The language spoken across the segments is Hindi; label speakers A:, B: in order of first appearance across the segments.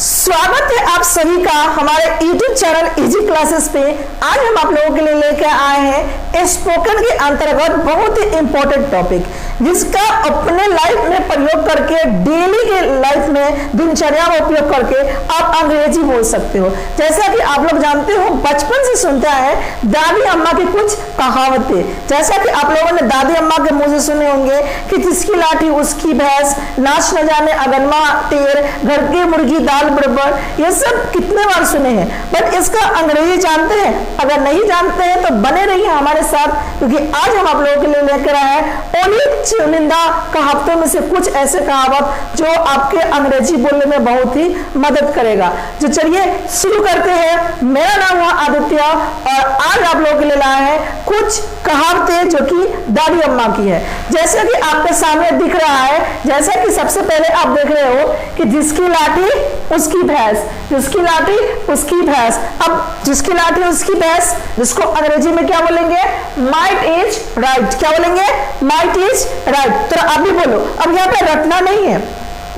A: स्वागत है आप सभी का हमारे YouTube चैनल इजी क्लासेस पे। आज हम आप लोगों के लिए लेकर आए हैं स्पोकन के अंतर्गत बहुत ही इंपॉर्टेंट टॉपिक, जिसका अपने लाइफ में प्रयोग करके, डेली के लाइफ में दिनचर्या में उपयोग करके आप अंग्रेजी बोल सकते हो। जैसा कि आप लोग जानते हो, बचपन से सुनते आए दादी अम्मा की कुछ कहावतें। जैसा कि आप लोगों ने दादी अम्मा के मुंह से सुने होंगे कि जिसकी लाठी उसकी भैंस, नाच न जाने अगनमा टेर, घर की मुर्गी दाल बराबर, ये सब कितने बार सुने हैं। बट इसका अंग्रेजी जानते हैं? अगर नहीं जानते हैं तो बने रहिए हमारे साथ, क्योंकि आज हम आप लोगों के लिए लेकर आए हैं उन्हीं चुनिंदा कहावतों में से कुछ ऐसे कहावत जो आपके अंग्रेजी बोलने में बहुत ही मदद करेगा। जो चलिए शुरू करते हैं। मेरा नाम है आदित्य और आज आप लोगों के लिए लाए हैं कुछ कहावतें जो कि दादी अम्मा की है। जैसे कि आपके सामने दिख रहा है, जैसा कि सबसे पहले आप देख रहे हो कि जिसकी लाठी उसकी भैंस, जिसकी लाठी उसकी भैंस। अब जिसकी लाठी उसकी भैंस, जिसको अंग्रेजी में क्या बोलेंगे? Might is right. क्या बोलेंगे? Might is right. तो आप भी बोलो। अब यहाँ पे रटना नहीं है,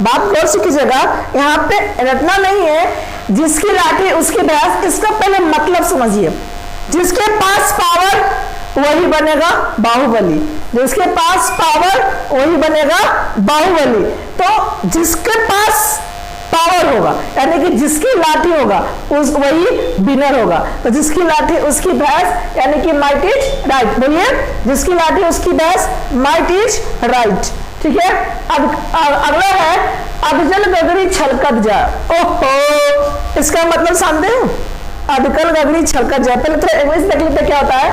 A: बात गौर से कीजिएगा, यहाँ पे रटना नहीं है। जिसकी लाठी उसकी भैंस, इसका पहले मतलब समझिए। जिसके पास पावर वही बनेगा बाहुबली, जिसके पास पावर वही बनेगा बाहुबली। तो जिसके पास पावर होगा, यानी कि जिसकी लाठी होगा उस वही विनर होगा। तो जिसकी लाठी उसकी भैंस, यानी कि माइट इज राइट। बोलिए, जिसकी लाठी उसकी भैंस, माइट इज राइट। ठीक है। अब अगला है अधजल गगरी छलकत जाए। ओहो, इसका मतलब समझते हो? अधकल गगरी छलकत जाए। पहले तो इंग्लिश देख लेते क्या होता है।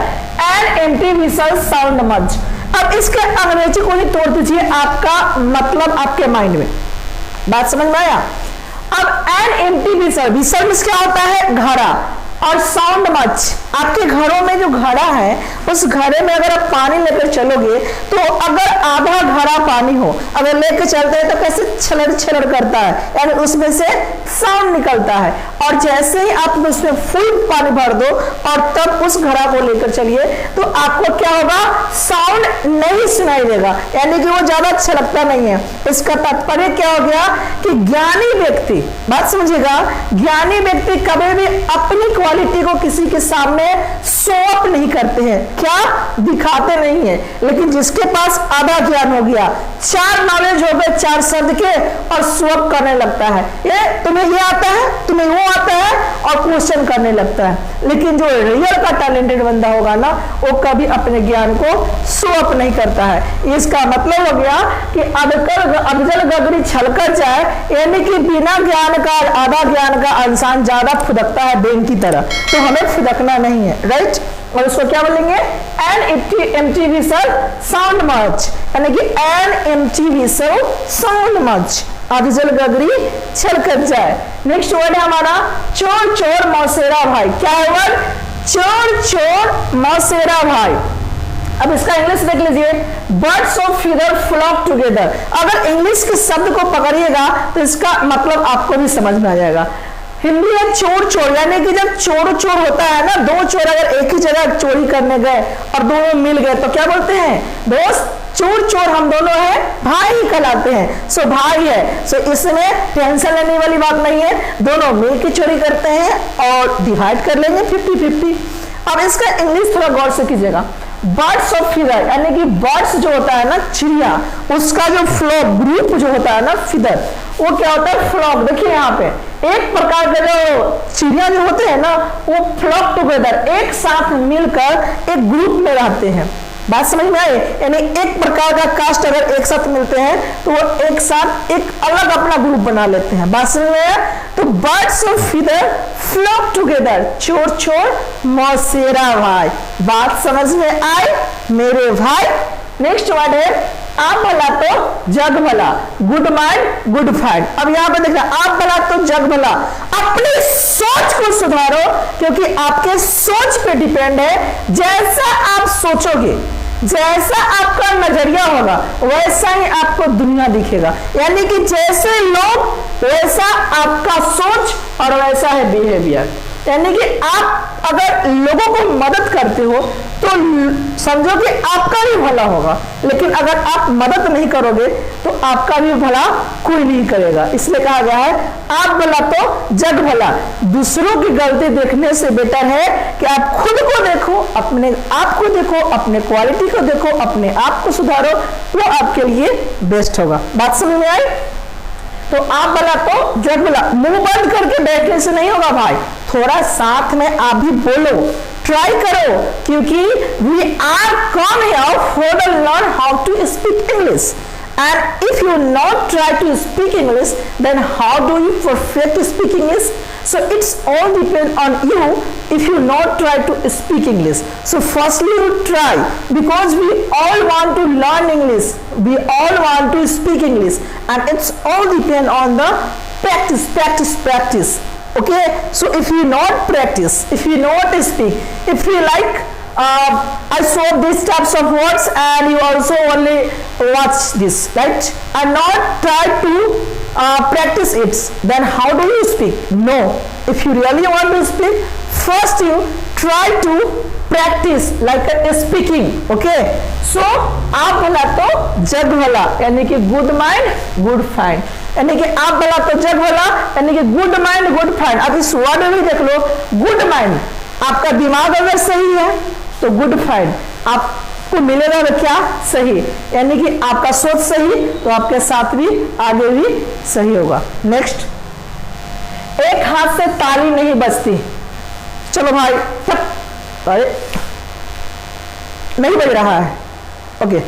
A: N empty vessel sound much. अब इसके अंग्रेजी को ही तोड़ दीजिए, आपका मतलब आपके माइंड में। बात समझ में आया? अब एन एम्प्टी व्हिसल, व्हिसल में क्या होता है? घड़ा। और साउंड मच, आपके घरों में जो घड़ा है उस घड़े में अगर आप पानी लेकर चलोगे तो अगर आधा घड़ा पानी हो, अगर लेकर चलते हैं तो कैसे छलड़ छलड़ करता है, यानी उसमें से साउंड निकलता है। और जैसे ही आप उसमें फुल पानी भर दो और तब उस घड़ा को लेकर चलिए तो आपको क्या होगा? साउंड नहीं सुनाई देगा, यानी कि वो ज्यादा छलकता नहीं है। इसका तात्पर्य क्या हो गया कि ज्ञानी व्यक्ति, बात समझिएगा, ज्ञानी व्यक्ति कभी भी अपनी क्वालिटी को किसी के सामने शो अप नहीं करते हैं। क्या? दिखाते नहीं है। लेकिन जिसके पास आधा ज्ञान हो गया, 4 नॉलेज हो गए 4 शब्द के, और शो अप करने लगता है, ये तुम्हें ये आता है, तुम्हें वो आता है, और क्वेश्चन करने लगता है। लेकिन जो रियल का टैलेंटेड बंदा होगा ना, वो कभी अपने ज्ञान को शो अप नहीं करता है। इसका मतलब हो गया कि अधजल गगरी छलकत जाए, यानी कि बिना ज्ञान का, आधा ज्ञान का इंसान ज्यादा फुदकता है बेंग की तरह। तो हमें फुदकना नहीं है, राइट। और उसको क्या बोलेंगे? An empty vessel sound much, यानी कि an empty vessel sound much, अधजल गगरी छलकत जाए। नेक्स्ट वर्ड है हमारा चोर चोर मौसेरा भाई। क्या है वर्ड? चोर चोर मौसेरा भाई। अब इसका इंग्लिश देख लीजिए। Birds of feather flock together. अगर इंग्लिश के शब्द को पकड़िएगा तो इसका मतलब आपको भी समझ में आ जाएगा। हिंदी है चोर चोर, यानी कि जब चोर चोर होता है ना, दो चोर अगर एक ही जगह चोरी करने गए और दोनों मिल गए तो क्या बोलते हैं? दोस्त, चोर चोर हम दोनों हैं, भाई कहलाते हैं। सो भाई है, सो इसमें टेंशन लेने वाली बात नहीं है। दोनों मिलकर चोरी करते हैं और डिवाइड कर लेंगे 50-50। अब इसका इंग्लिश थोड़ा गौर से कीजिएगा। बर्ड्स ऑफ फीदर, यानी कि बर्ड्स जो होता है ना, चिड़िया, उसका जो फ्लॉक ग्रुप जो होता है ना, फीदर, वो क्या होता है? फ्लॉक। देखिए यहाँ पे एक प्रकार के जो चिड़िया जो होते हैं ना, वो फ्लॉक टुगेदर, एक साथ मिलकर एक ग्रुप में रहते हैं। बात समझ में आई? यानी एक प्रकार का कास्ट अगर एक साथ मिलते हैं तो वो एक साथ एक अलग अपना ग्रुप बना लेते हैं। बात समझ में आया? तो birds of feather flock together, चोर चोर मौसेरा भाई। बात समझ में आई मेरे भाई? नेक्स्ट वर्ड है आप भला तो जग भला, गुड माइंड गुड फाइंड। अब यहाँ पे देखना, आप भला तो जग भला। अपनी सोच को सुधारो, क्योंकि आपके सोच पे डिपेंड है। जैसा आप सोचोगे, जैसा आपका नजरिया होगा, वैसा ही आपको दुनिया दिखेगा। यानी कि जैसे लोग वैसा आपका सोच और वैसा है बिहेवियर। यानी कि आप अगर लोगों को मदद करते हो तो समझो कि आपका भी भला होगा, लेकिन अगर आप मदद नहीं करोगे तो आपका भी भला कोई नहीं करेगा। इसलिए कहा गया है आप भला तो जग भला। दूसरों की गलती देखने से बेटर है कि आप खुद को देखो, अपने आप को देखो, अपने क्वालिटी को देखो, अपने आप को सुधारो, वो आपके लिए बेस्ट होगा। बात समझ में आई? तो आप भला तो जग भला। मुंह बंद करके बैठने से नहीं होगा भाई, थोड़ा साथ में आप भी बोलो, ट्राई करो, क्योंकि we are come here for the learn how to speak English, and if you not try to speak English, then how do you perfect speak English? So it's all depend on you if you not try to speak English. So firstly you try, because we all want to learn English, we all want to speak English, and it's all depend on the practice. Okay, so if you not practice, if you not speak, if you like I saw these types of words and you also only watch this, right, and not try to practice it, then how do you speak? No, if you really want to speak, first you try to practice like speaking. Okay, so आप भला तो जग भला, यानी कि गुड माइंड गुड फाइंड, यानी कि आप भला तो जग भला, यानी कि गुड माइंड गुड फाइंड। अब इस वर्ड में भी देख लो, गुड माइंड, आपका दिमाग अगर सही है तो गुड फाइंड आपको मिलेगा क्या? सही, यानी कि आपका सोच सही तो आपके साथ भी आगे भी सही होगा। नेक्स्ट, एक हाथ से ताली नहीं बजती। चलो भाई, अरे नहीं बज रहा है, ओके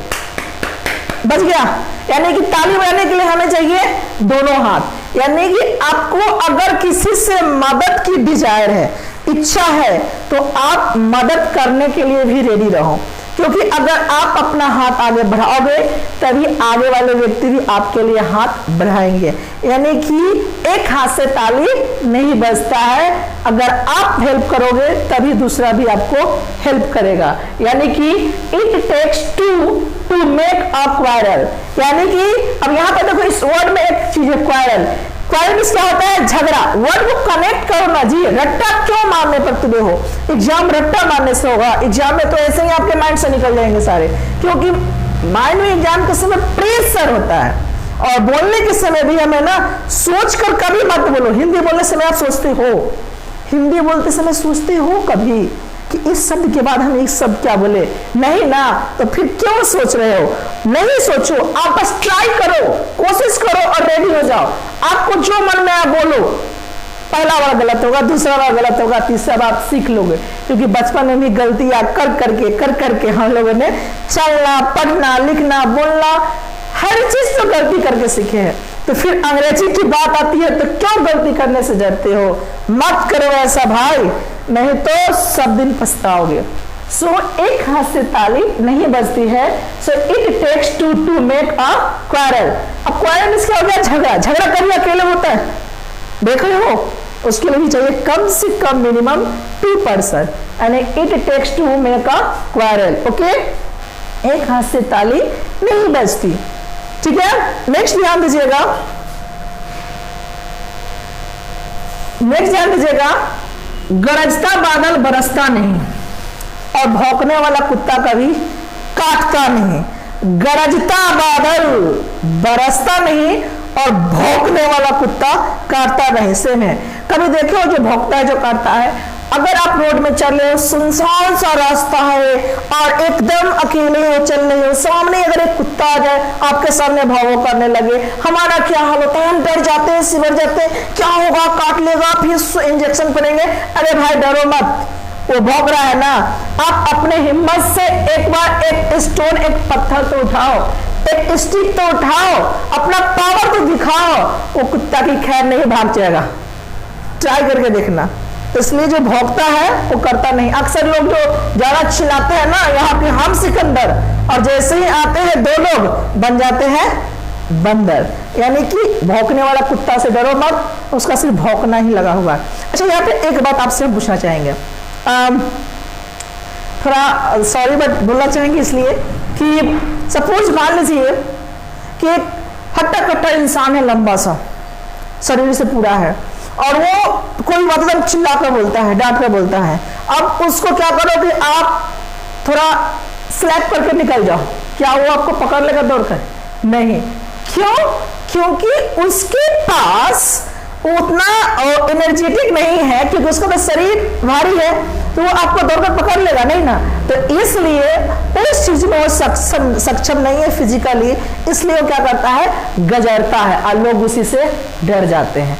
A: बज गया। यानी कि ताली बजाने के लिए हमें चाहिए दोनों हाथ, यानी कि आपको अगर किसी से मदद की डिजायर है, इच्छा है, तो आप मदद करने के लिए भी रेडी रहो, क्योंकि अगर आप अपना हाथ आगे बढ़ाओगे तभी आगे वाले व्यक्ति भी आपके लिए हाथ बढ़ाएंगे। यानी कि एक हाथ से ताली नहीं बजता है, अगर आप हेल्प करोगे तभी दूसरा भी आपको हेल्प करेगा। यानी कि it takes to make a quarrel, यानी कि अब यहाँ पे देखो इस वर्ड में एक चीज है क्वारल। क्वारल क्या होता है? झगड़ा। वर्ड को कनेक्ट करो ना जी, रट्टा क्यों मारने पर तुले हो? एग्जाम रट्टा मारने से होगा? एग्जाम में तो ऐसे ही आपके माइंड से निकल जाएंगे सारे, क्योंकि माइंड में एग्जाम के समय प्रेशर होता है, और बोलने के समय भी हमें ना सोच कर कभी मत बोलो। हिंदी बोलने समय आप सोचते हो, हिंदी बोलते समय सोचते हो कभी कि इस शब्द के बाद हम एक शब्द क्या बोले? नहीं ना, तो फिर क्यों सोच रहे हो? नहीं सोचो, आप बस ट्राई करो, कोशिश करो और रेडी हो जाओ। आपको जो मन में आए बोलो, पहला बार गलत होगा, दूसरा बार गलत होगा, तीसरा बार आप सीख लोगे, क्योंकि बचपन में भी गलतियां कर करके हम लोगों ने चलना, पढ़ना, लिखना, बोलना, हर चीज तो गलती करके सीखे हैं। तो फिर अंग्रेजी की बात आती है तो क्यों गलती करने से डरते हो? मत करो ऐसा भाई, नहीं तो सब दिन पछताओगे। सो एक हाथ से ताली नहीं बजती है। So it takes to make a quarrel. अब क्वारल इसका हो गया झगड़ा। झगड़ा कभी अकेले होता है? देख रहे हो, उसके लिए भी चाहिए कम से कम मिनिमम 2 पर्सन, यानी it takes to make a quarrel. Okay, एक हाथ से ताली नहीं बजती, ठीक है। नेक्स्ट ध्यान दीजिएगा, गरजता बादल बरसता नहीं और भौंकने वाला कुत्ता कभी काटता नहीं। गरजता बादल बरसता नहीं और भौंकने वाला कुत्ता काटता नहीं। सेम है, कभी देखे हो जो भौंकता है जो काटता है? अगर आप रोड में चल रहे हो, सुनसान सा रास्ता है और एकदम अकेले हो, चल रहे हो, सामने अगर एक कुत्ता आ जाए, आपके सामने भाव करने लगे, हमारा क्या हाल होता है? हम डर जाते हैं, सिमट जाते हैं, क्या होगा, काट लेगा, फिर इंजेक्शन करेंगे। अरे भाई डरो मत, वो भौंक रहा है ना। आप अपने हिम्मत से एक बार एक स्टोन, एक पत्थर तो उठाओ, एक स्टिक तो उठाओ, अपना पावर तो दिखाओ, वो कुत्ता की खैर नहीं भाग जाएगा। ट्राई करके देखना। इसलिए जो भौंकता है वो करता नहीं। अक्सर लोग जो ज्यादा चिल्लाते हैं ना, यहाँ पे हम सिकंदर, और जैसे ही आते हैं 2 लोग बन जाते हैं बंदर। यानी कि भौंकने वाला कुत्ता से डरो मत, उसका सिर्फ भौंकना ही लगा हुआ है। अच्छा, यहाँ पे एक बात आपसे हम पूछना चाहेंगे, थोड़ा सॉरी बट बोलना चाहेंगे, इसलिए कि सपोज मान लीजिए कि एक हट्टा कट्टा इंसान है, लंबा सा, शरीर से पूरा है, और वो कोई मतलब चिल्ला कर बोलता है, डांट कर बोलता है, अब उसको क्या करो कि आप थोड़ा स्लैप करके निकल जाओ, क्या वो आपको पकड़ लेगा दौड़कर? नहीं। क्यों? क्योंकि उसके पास उतना एनर्जेटिक नहीं है, क्योंकि उसका तो शरीर भारी है, तो वो आपको दौड़कर पकड़ लेगा नहीं ना। तो इसलिए उस चीज में वो सक्षम नहीं है फिजिकली, इसलिए वो क्या करता है, गजरता है, और लोग उसी से डर जाते हैं,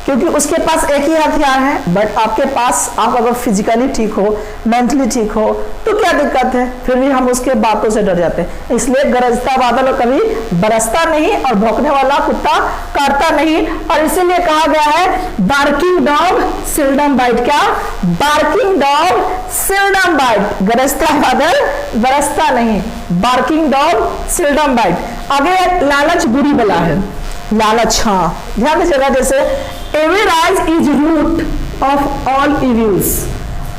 A: क्योंकि उसके पास एक ही हथियार है। बट आपके पास, आप अगर फिजिकली ठीक हो, मेंटली ठीक हो, तो क्या दिक्कत है? फिर भी हम उसके बातों से डर जाते हैं। इसलिए गरजता बादल कभी बरसता नहीं, और भौंकने वाला कुत्ता काटता नहीं। और इसीलिए कहा गया है बार्किंग डॉग सेल्डम बाइट। क्या? Barking dog seldom bite. गरजता बादल बरसता नहीं, बार्किंग डॉग सेल्डम बाइट। आगे लालच बुरी बला है। लालच, हाँ ध्यान दीजिएगा, जैसे Avarice is root of all evils.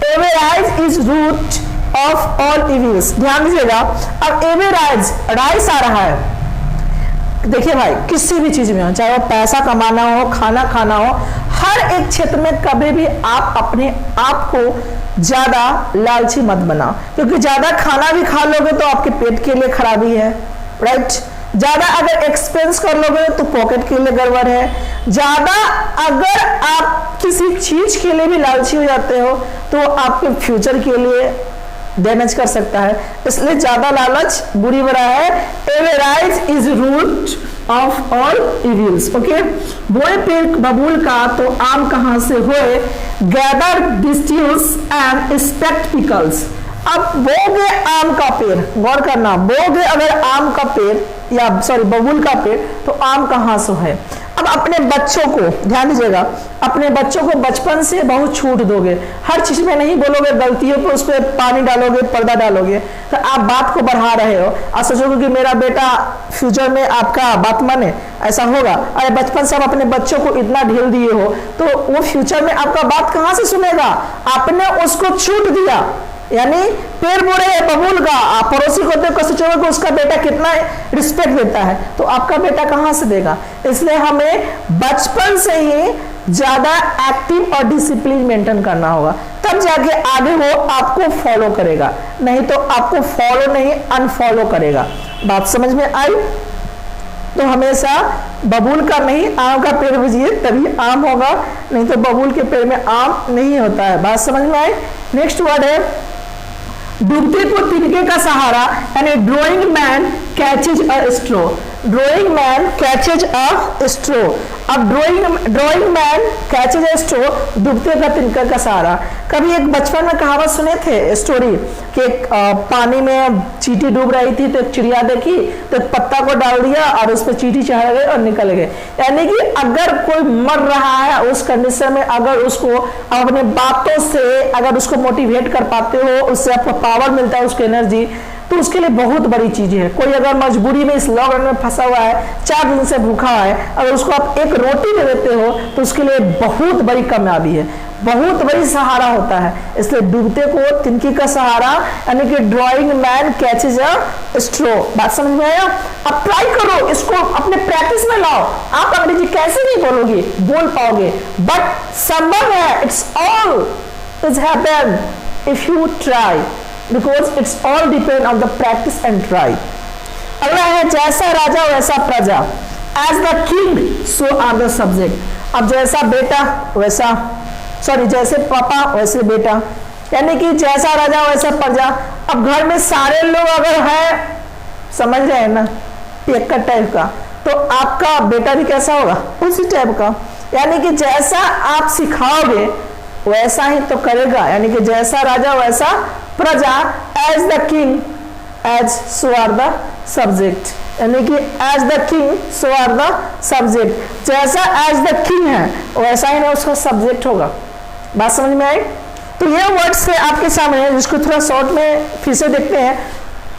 A: Avarice is root of all evils. ध्यान दीजिएगा। अब avarice, राइस आ रहा है। देखिए भाई, किसी भी चीज में हो, चाहे वो पैसा कमाना हो, खाना खाना हो, हर एक क्षेत्र में कभी भी आप अपने आप को ज्यादा लालची मत बनाओ, क्योंकि ज्यादा खाना भी खा लोगे तो आपके पेट के लिए खराबी है, राइट। ज्यादा अगर एक्सपेंस कर लोगे तो पॉकेट के लिए गड़बड़ है। ज्यादा अगर आप किसी चीज के लिए भी लालची हो जाते हो तो आपके फ्यूचर के लिए डैमेज कर सकता है, इसलिए ज्यादा लालच बुरी बला है। Avarice is root of all evils. Okay, बोए पेड़ बबूल का तो आम कहां से होए, gather thistles and expect pickles. अब बोगे आम का पेड़, गौर करना, बोगे अगर आम का पेड़ या सॉरी बबूल का पेड़ तो आम कहां से है। अब अपने बच्चों को ध्यान दीजिएगा, अपने बच्चों को बचपन से बहुत छूट दोगे, हर चीज में नहीं बोलोगे, गलतियों पे उस पर पानी डालोगे, पर्दा डालोगे, तो आप बात को बढ़ा रहे हो और सोचोगे कि मेरा बेटा फ्यूचर में आपका बात माने, ऐसा होगा। अरे बचपन से आप अपने बच्चों को इतना ढील दिए हो तो वो फ्यूचर में आपका बात कहां से सुनेगा? आपने उसको छूट दिया। यानी पेड़ बोले है बबूल का, आप पड़ोसी को देख कर सोचोगे कि उसका बेटा कितना रिस्पेक्ट देता है, तो आपका बेटा कहां से देगा? इसलिए हमें बचपन से ही ज्यादा एक्टिव और डिसिप्लिन मेंटेन करना होगा, तब जाके आगे वो आपको फॉलो करेगा, नहीं तो आपको फॉलो नहीं अनफॉलो करेगा। बात समझ में आई? तो हमेशा बबूल का नहीं आम का पेड़ बुझिए, तभी आम होगा, नहीं तो बबूल के पेड़ में आम नहीं होता है। बात समझ में आई? नेक्स्ट वर्ड है डूबते को तिनके का सहारा, यानी drawing man catches a स्ट्रो। Drawing man catches a स्ट्रो। अब ड्रोइंग मैन कैचेज अ स्ट्रो, डूबते का तिनके का सहारा। कभी एक बचपन में कहावत सुने थे स्टोरी कि पानी में चींटी डूब रही थी तो एक चिड़िया देखी तो एक पत्ता को डाल दिया और उस पर चींटी चढ़ गई और निकल गए। यानी कि अगर कोई मर रहा है उस कंडीशन में, अगर उसको अपने बातों से अगर उसको मोटिवेट कर पाते हो, उससे आपको पावर मिलता है, उसकी एनर्जी, तो उसके लिए बहुत बड़ी चीज है। कोई अगर मजबूरी में इस लॉकडाउन में फंसा हुआ है, 4 दिन से भूखा है, अगर उसको आप एक रोटी दे देते हो तो उसके लिए बहुत बड़ी कामयाबी है, बहुत बड़ी सहारा होता है। इसलिए डूबते को तिनकी का सहारा, यानी कि ड्राइंग मैन कैचेज अ स्ट्रो। बात समझ में आया? अब ट्राई करो, इसको अपने प्रैक्टिस में लाओ। आप अंग्रेजी कैसे नहीं बोलोगे, बोल पाओगे, बट संभव है। It's all is happen if you try, because it's all depend on the practice and try. अगला है जैसा राजा वैसा प्रजा, as the king so are the subject. अब जैसा बेटा वैसा, सॉरी जैसे पापा वैसे बेटा, यानी कि जैसा राजा वैसा प्रजा। अब घर में सारे लोग अगर है, समझ रहे हैं ना, एक टाइप का, तो आपका बेटा भी कैसा होगा? उसी टाइप का। यानी कि जैसा आप सिखाओगे वैसा ही तो करेगा, यानी कि जैसा राजा वैसा प्रजा, as the king as so are the subject, यानी कि as the king so are the subject. जैसा एज द किंग है वैसा ही ना उसका सब्जेक्ट होगा। बात समझ में आई? तो ये वर्ड्स है आपके सामने, जिसको थोड़ा शॉर्ट में फिर से देखते हैं।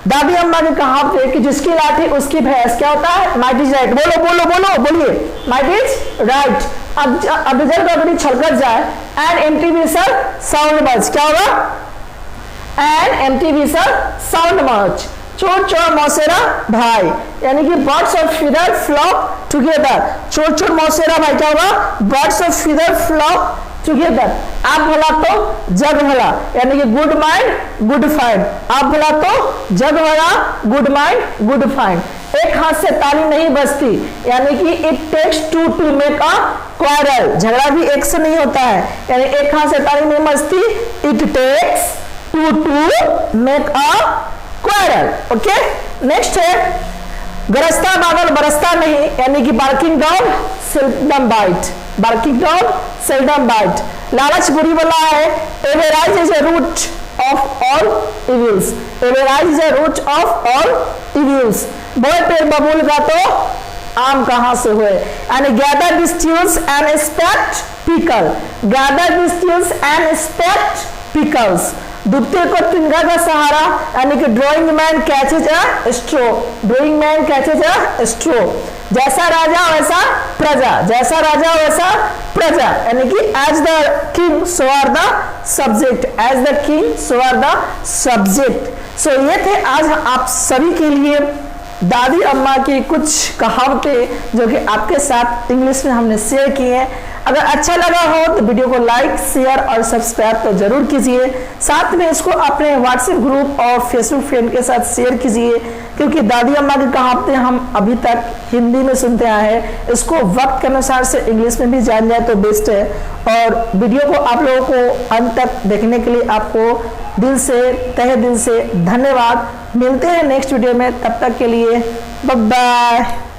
A: दादी अम्मा ने कहावत है कि जिसकी लाठी उसकी भैंस, क्या होता है? Might is right. बोलो बोलो बोलो बोलिए, माइट इज राइट। अब रिजल्ट अगर छलकट जाए, and empty vessel sound much, क्या होगा? And empty vessel sound much. चोर चोर मौसेरा भाई, यानी कि birds of feather flock together. चोर चोर मौसेरा भाई क्या होगा, birds of feather flock together. आप भला तो जग भला, यानी कि गुड माइंड गुड फाइंड। आप भला तो जग भला, गुड माइंड गुड फाइंड। एक हाथ से ताली नहीं बजती, यानी कि it takes to to make a quarrel. झगड़ा भी एक से नहीं होता है, यानी एक हाथ से ताली नहीं बजती, it takes to to make a quarrel. Okay, next है गरजता बादल बरसता नहीं, यानी कि barking dog seldom bite. Barking dog seldom bite. लालच बुरी बला है, avarice is a root of all evils. Avarice is a root of all evils. बोए पेड़ बबूल का तो आम कहां से हुए, यानी gather thistles and expect pickle. Gather thistles and expect pickles. डूबते को तिनका का सहारा, यानी कि drowning man catches a straw. Drowning man catches a straw. जैसा राजा वैसा प्रजा, जैसा राजा वैसा प्रजा, यानी कि as the king so are the subject. As the king so are the subject. So ये थे आज आप सभी के लिए दादी अम्मा की कुछ कहावतें जो कि आपके साथ इंग्लिश में हमने शेयर की हैं। अगर अच्छा लगा हो तो वीडियो को लाइक शेयर और सब्सक्राइब तो जरूर कीजिए। साथ में इसको अपने व्हाट्सएप ग्रुप और फेसबुक फ्रेंड के साथ शेयर कीजिए, क्योंकि दादी अम्मा की कहावतें हम अभी तक हिंदी में सुनते आए हैं, इसको वक्त के अनुसार से इंग्लिश में भी जान जाए तो बेस्ट है। और वीडियो को आप लोगों को अंत तक देखने के लिए आपको दिल से तहे दिल से धन्यवाद। मिलते हैं नेक्स्ट वीडियो में, तब तक के लिए बाय बाय।